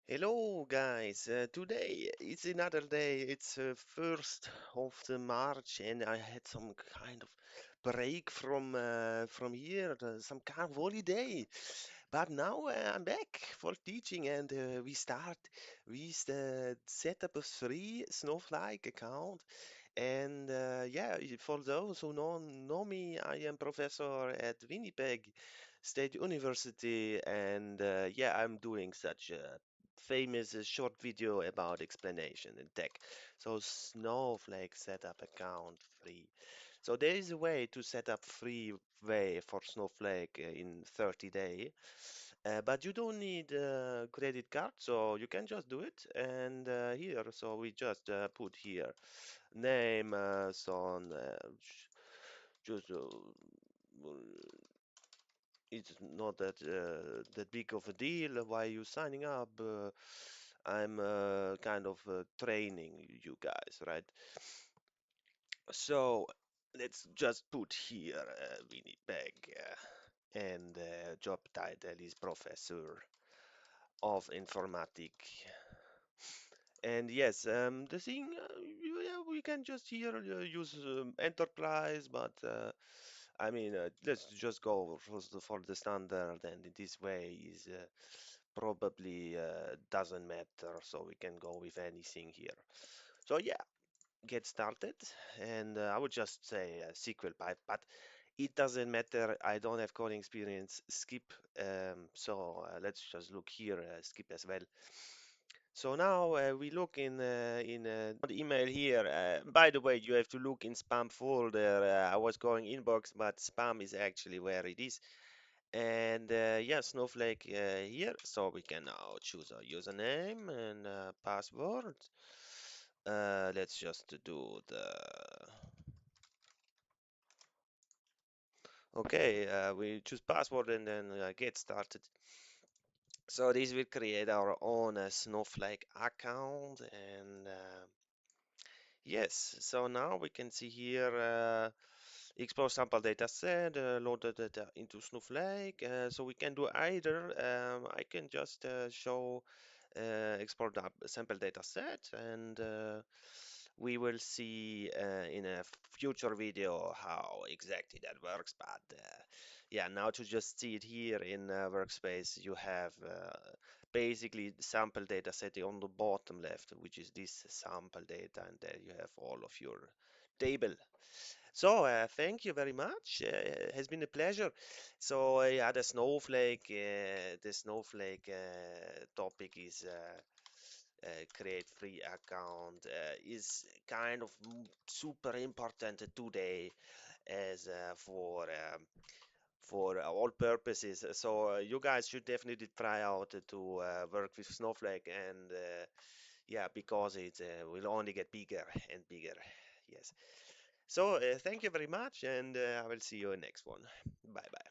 Hello guys, today it's another day. It's 1st of the March, and I had some kind of break from here, some kind of holiday. But now I'm back for teaching, and we start with the set up a free Snowflake account. And yeah, for those who know me, I am professor at Winnipeg State University, and yeah, I'm doing such a famous short video about explanation in tech. So Snowflake setup account free. So there is a way to set up free way for Snowflake in 30 days. But you don't need a credit card, so you can just do it. And here, so we just put here name, so on. Just it's not that big of a deal. Why you signing up? I'm kind of training you guys, right? So let's just put here Winnipeg, and job title is Professor of Informatics. And yes, the thing, yeah, we can just here use enterprise, but I mean, let's just go for the standard, and in this way is probably doesn't matter, so we can go with anything here. So yeah, get started, and I would just say SQL pipe, but it doesn't matter. I don't have coding experience. Skip. So let's just look here. Skip as well. So now we look in the email here. By the way, you have to look in spam folder. I was going inbox, but spam is actually where it is. And yeah, Snowflake here. So we can now choose a username and password. Let's just do the. Okay, we choose password and then get started. So this will create our own Snowflake account, and yes, so now we can see here export sample data set, load the data into Snowflake. So we can do either. I can just show export the sample data set, and we will see in a future video how exactly that works. But yeah, now to just see it here in Workspace, you have basically the sample data set on the bottom left, which is this sample data, and there you have all of your table. So thank you very much. It has been a pleasure. So yeah, the Snowflake topic is create free account is kind of super important today as for all purposes. So you guys should definitely try out to work with Snowflake, and yeah, because it will only get bigger and bigger. Yes. So thank you very much, and I will see you in next one. Bye bye.